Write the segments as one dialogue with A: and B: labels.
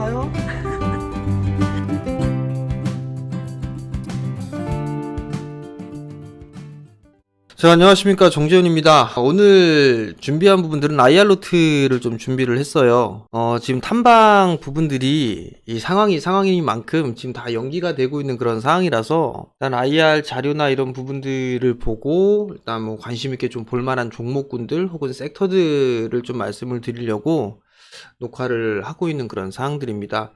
A: 가요.
B: 자, 안녕하십니까. 정재훈입니다. 오늘 준비한 부분들은 IR 노트를 좀 준비를 했어요. 지금 탐방 부분들이 이 상황인 만큼 지금 다 연기가 되고 있는 그런 상황이라서 일단 IR 자료나 이런 부분들을 보고 일단 뭐 관심 있게 좀 볼만한 종목군들 혹은 섹터들을 좀 말씀을 드리려고 녹화를 하고 있는 그런 상황들입니다.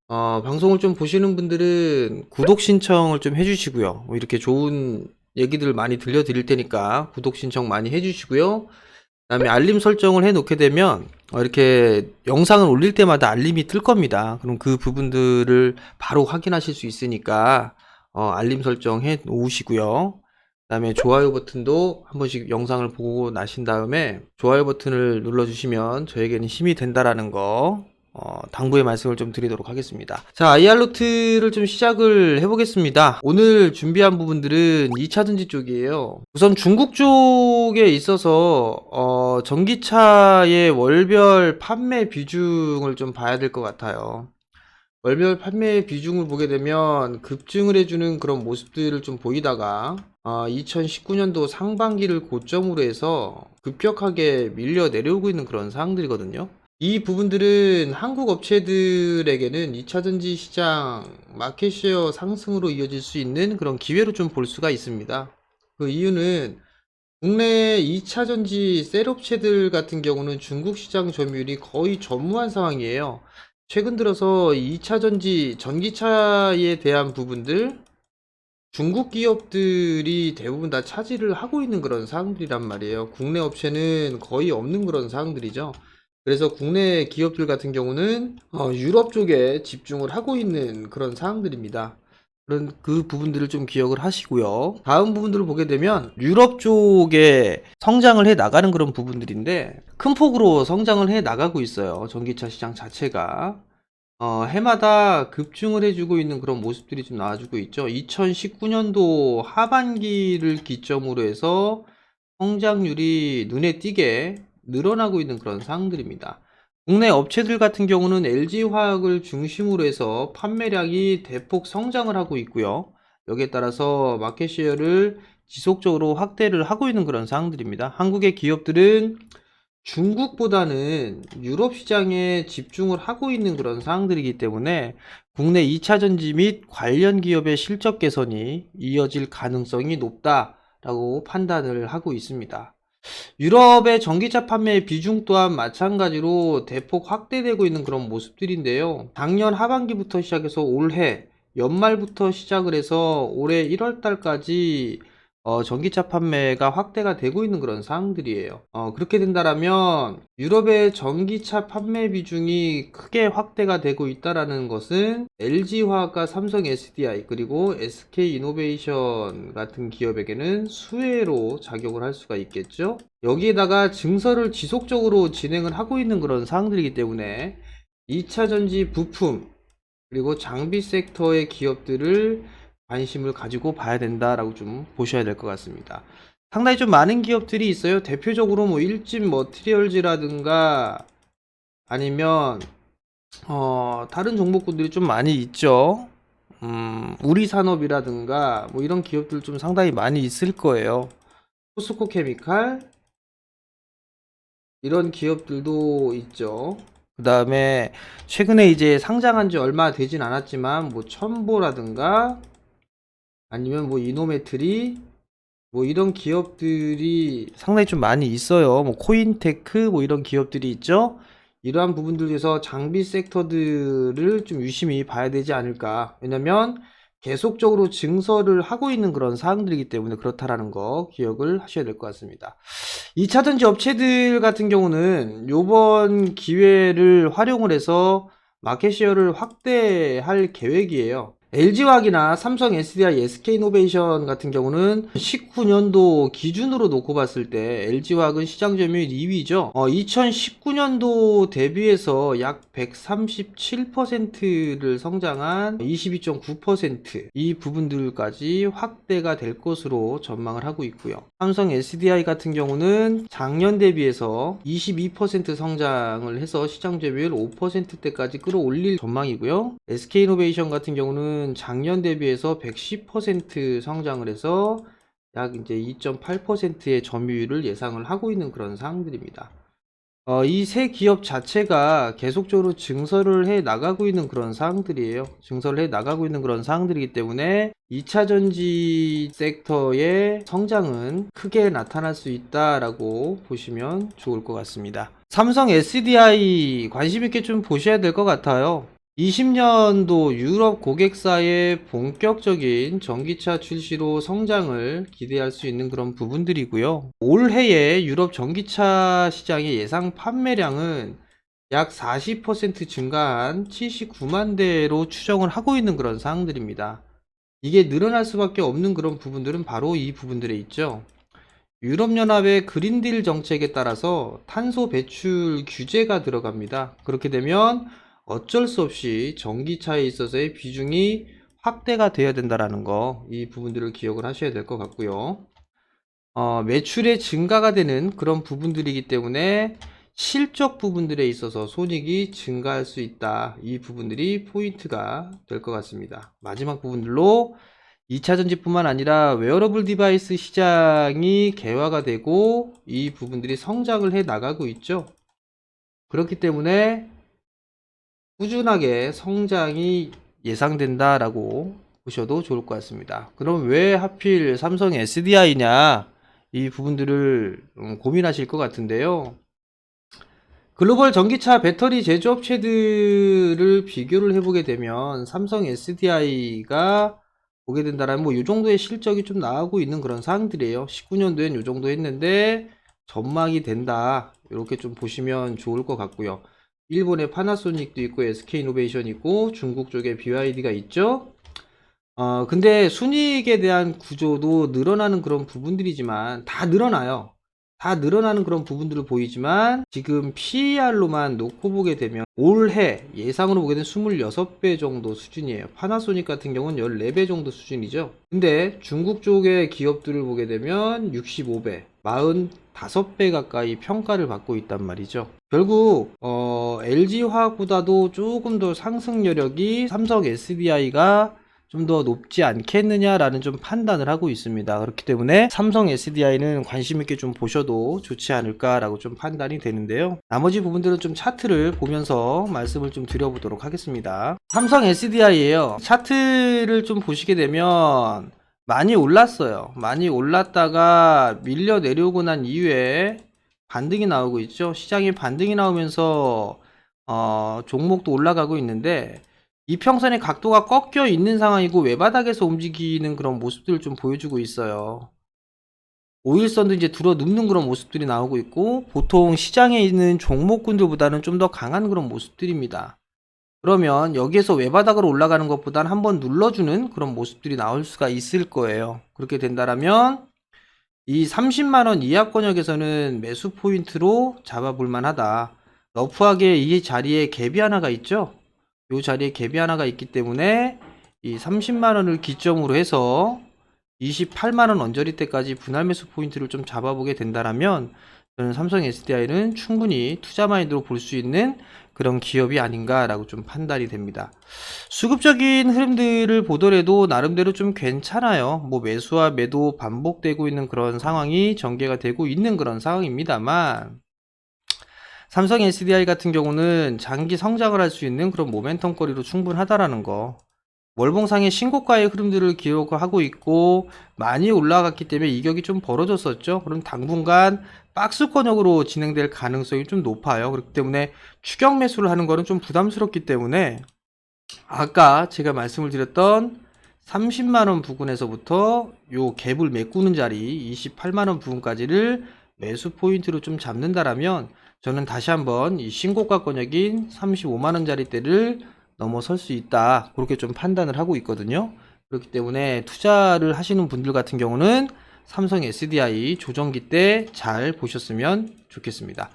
B: 방송을 좀 보시는 분들은 구독 신청을 좀 해주시고요. 뭐 이렇게 좋은 얘기들 많이 들려드릴 테니까 구독 신청 많이 해주시고요. 그다음에 알림 설정을 해 놓게 되면 이렇게 영상을 올릴 때마다 알림이 뜰 겁니다. 그럼 그 부분들을 바로 확인하실 수 있으니까 알림 설정 해 놓으시고요. 그다음에 좋아요 버튼도 한 번씩 영상을 보고 나신 다음에 좋아요 버튼을 눌러주시면 저에게는 힘이 된다라는 거 당부의 말씀을 좀 드리도록 하겠습니다. 자, IR노트를 좀 시작을 해보겠습니다. 오늘 준비한 부분들은 2차전지 쪽이에요. 우선 중국 쪽에 있어서 전기차의 월별 판매 비중을 좀 봐야 될 것 같아요. 월별 판매 비중을 보게 되면 급증을 해주는 그런 모습들을 좀 보이다가 2019년도 상반기를 고점으로 해서 급격하게 밀려 내려오고 있는 그런 상황들이거든요. 이 부분들은 한국 업체들에게는 2차전지 시장 마켓쉐어 상승으로 이어질 수 있는 그런 기회로 좀 볼 수가 있습니다. 그 이유는 국내 2차전지 셀업체들 같은 경우는 중국 시장 점유율이 거의 전무한 상황이에요. 최근 들어서 2차전지 전기차에 대한 부분들 중국 기업들이 대부분 다 차지를 하고 있는 그런 상황들이란 말이에요. 국내 업체는 거의 없는 그런 상황들이죠. 그래서 국내 기업들 같은 경우는 유럽 쪽에 집중을 하고 있는 그런 상황들입니다. 그런 그 부분들을 좀 기억을 하시고요. 다음 부분들을 보게 되면 유럽 쪽에 성장을 해 나가는 그런 부분들인데 큰 폭으로 성장을 해 나가고 있어요. 전기차 시장 자체가. 해마다 급증을 해주고 있는 그런 모습들이 좀 나와주고 있죠. 2019년도 하반기를 기점으로 해서 성장률이 눈에 띄게 늘어나고 있는 그런 상황들입니다. 국내 업체들 같은 경우는 LG화학을 중심으로 해서 판매량이 대폭 성장을 하고 있고요. 여기에 따라서 마켓쉐어를 지속적으로 확대를 하고 있는 그런 상황들입니다. 한국의 기업들은 중국보다는 유럽 시장에 집중을 하고 있는 그런 상황들이기 때문에 국내 2차전지 및 관련 기업의 실적 개선이 이어질 가능성이 높다라고 판단을 하고 있습니다. 유럽의 전기차 판매 비중 또한 마찬가지로 대폭 확대되고 있는 그런 모습들인데요. 작년 하반기부터 시작해서 올해 연말부터 시작을 해서 올해 1월 달까지 전기차 판매가 확대가 되고 있는 그런 상황들이에요. 그렇게 된다라면 유럽의 전기차 판매 비중이 크게 확대가 되고 있다라는 것은 LG화학과 삼성 SDI 그리고 SK이노베이션 같은 기업에게는 수혜로 작용을 할 수가 있겠죠. 여기에다가 증설을 지속적으로 진행을 하고 있는 그런 상황들이기 때문에 2차전지 부품 그리고 장비 섹터의 기업들을 관심을 가지고 봐야 된다라고 좀 보셔야 될 것 같습니다. 상당히 좀 많은 기업들이 있어요. 대표적으로 뭐 일진 머티리얼즈라든가 아니면 다른 종목군들이 좀 많이 있죠. 우리산업이라든가 뭐 이런 기업들 좀 상당히 많이 있을 거예요. 포스코 케미칼 이런 기업들도 있죠. 그 다음에 최근에 이제 상장한 지 얼마 되진 않았지만 뭐 첨보라든가 아니면 뭐 이노메트리 뭐 이런 기업들이 상당히 좀 많이 있어요. 뭐 코인테크 뭐 이런 기업들이 있죠. 이러한 부분들에서 장비 섹터들을 좀 유심히 봐야 되지 않을까. 왜냐면 계속적으로 증설을 하고 있는 그런 사항들이기 때문에 그렇다라는 거 기억을 하셔야 될 것 같습니다. 2차전지 업체들 같은 경우는 요번 기회를 활용을 해서 마켓쉐어를 확대할 계획이에요. LG화학이나 삼성 SDI, SK이노베이션 같은 경우는 19년도 기준으로 놓고 봤을 때 LG화학은 시장 점유율 2위죠. 2019년도 대비해서 약 137%를 성장한 22.9%, 이 부분들까지 확대가 될 것으로 전망을 하고 있고요. 삼성 SDI 같은 경우는 작년 대비해서 22% 성장을 해서 시장 점유율 5%대까지 끌어올릴 전망이고요. SK이노베이션 같은 경우는 작년 대비해서 110% 성장을 해서 약 이제 2.8%의 점유율을 예상을 하고 있는 그런 사항들입니다. 이 세 기업 자체가 계속적으로 증설을 해 나가고 있는 그런 사항들이에요. 증설을 해 나가고 있는 그런 사항들이기 때문에 2차 전지 섹터의 성장은 크게 나타날 수 있다라고 보시면 좋을 것 같습니다. 삼성 SDI 관심 있게 좀 보셔야 될 것 같아요. 20년도 유럽 고객사의 본격적인 전기차 출시로 성장을 기대할 수 있는 그런 부분들이고요. 올해의 유럽 전기차 시장의 예상 판매량은 약 40% 증가한 79만 대로 추정을 하고 있는 그런 사항들입니다. 이게 늘어날 수밖에 없는 그런 부분들은 바로 이 부분들에 있죠. 유럽연합의 그린딜 정책에 따라서 탄소 배출 규제가 들어갑니다. 그렇게 되면 어쩔 수 없이 전기차에 있어서의 비중이 확대가 되어야 된다라는 거, 이 부분들을 기억을 하셔야 될 것 같고요. 매출의 증가가 되는 그런 부분들이기 때문에 실적 부분들에 있어서 손익이 증가할 수 있다. 이 부분들이 포인트가 될 것 같습니다. 마지막 부분들로 2차 전지뿐만 아니라 웨어러블 디바이스 시장이 개화가 되고 이 부분들이 성장을 해 나가고 있죠. 그렇기 때문에 꾸준하게 성장이 예상된다라고 보셔도 좋을 것 같습니다. 그럼 왜 하필 삼성 SDI냐, 이 부분들을 고민하실 것 같은데요. 글로벌 전기차 배터리 제조업체들을 비교를 해보게 되면 삼성 SDI가 보게 된다면 뭐 이 정도의 실적이 좀 나오고 있는 그런 사항들이에요. 19년도엔 이 정도 했는데 전망이 된다, 이렇게 좀 보시면 좋을 것 같고요. 일본의 파나소닉도 있고 SK이노베이션 있고 중국 쪽에 BYD가 있죠. 근데 순이익에 대한 구조도 늘어나는 그런 부분들이지만 다 늘어나요. 다 늘어나는 그런 부분들을 보이지만 지금 PER로만 놓고 보게 되면 올해 예상으로 보게 되면 26배 정도 수준이에요. 파나소닉 같은 경우는 14배 정도 수준이죠. 근데 중국 쪽의 기업들을 보게 되면 65배, 45배 가까이 평가를 받고 있단 말이죠. 결국 LG화학보다도 조금 더 상승 여력이 삼성 SDI가 좀 더 높지 않겠느냐라는 좀 판단을 하고 있습니다. 그렇기 때문에 삼성 SDI는 관심 있게 좀 보셔도 좋지 않을까라고 좀 판단이 되는데요. 나머지 부분들은 좀 차트를 보면서 말씀을 좀 드려보도록 하겠습니다. 삼성 SDI예요. 차트를 좀 보시게 되면 많이 올랐어요. 많이 올랐다가 밀려 내려오고 난 이후에 반등이 나오고 있죠. 시장에 반등이 나오면서 종목도 올라가고 있는데 이평선의 각도가 꺾여 있는 상황이고 외바닥에서 움직이는 그런 모습들을 좀 보여주고 있어요. 5일선도 이제 들어 눕는 그런 모습들이 나오고 있고 보통 시장에 있는 종목군들보다는 좀 더 강한 그런 모습들입니다. 그러면 여기에서 외바닥으로 올라가는 것보다는 한번 눌러주는 그런 모습들이 나올 수가 있을 거예요. 그렇게 된다라면 이 30만원 이하 권역에서는 매수 포인트로 잡아볼 만하다. 러프하게 이 자리에 갭이 하나가 있죠. 이 자리에 갭이 하나가 있기 때문에 이 30만원을 기점으로 해서 28만원 언저리 때까지 분할 매수 포인트를 좀 잡아보게 된다라면 저는 삼성 SDI는 충분히 투자 마인드로 볼 수 있는 그런 기업이 아닌가라고 좀 판단이 됩니다. 수급적인 흐름들을 보더라도 나름대로 좀 괜찮아요. 뭐 매수와 매도 반복되고 있는 그런 상황이 전개가 되고 있는 그런 상황입니다만 삼성 SDI 같은 경우는 장기 성장을 할 수 있는 그런 모멘텀 거리로 충분하다라는 거, 월봉상의 신고가의 흐름들을 기록하고 있고 많이 올라갔기 때문에 이격이 좀 벌어졌었죠. 그럼 당분간 박스권역으로 진행될 가능성이 좀 높아요. 그렇기 때문에 추격 매수를 하는 거는 좀 부담스럽기 때문에 아까 제가 말씀을 드렸던 30만원 부근에서부터 요 갭을 메꾸는 자리 28만원 부근까지를 매수 포인트로 좀 잡는다라면 저는 다시 한번 이 신고가 권역인 35만원짜리 대를 넘어설 수 있다. 그렇게 좀 판단을 하고 있거든요. 그렇기 때문에 투자를 하시는 분들 같은 경우는 삼성 SDI 조정기 때 잘 보셨으면 좋겠습니다.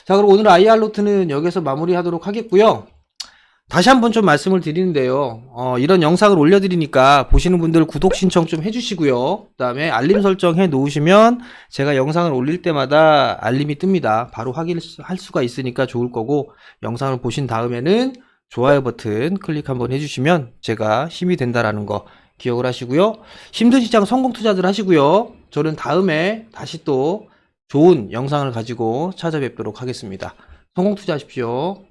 B: 자, 그럼 오늘 IR노트는 여기서 마무리하도록 하겠고요. 다시 한번 좀 말씀을 드리는데요. 이런 영상을 올려드리니까 보시는 분들 구독 신청 좀 해주시고요. 그 다음에 알림 설정 해 놓으시면 제가 영상을 올릴 때마다 알림이 뜹니다. 바로 확인할 수가 있으니까 좋을 거고, 영상을 보신 다음에는 좋아요 버튼 클릭 한번 해주시면 제가 힘이 된다라는 거 기억을 하시고요. 힘든 시장 성공 투자들 하시고요. 저는 다음에 다시 또 좋은 영상을 가지고 찾아뵙도록 하겠습니다. 성공 투자하십시오.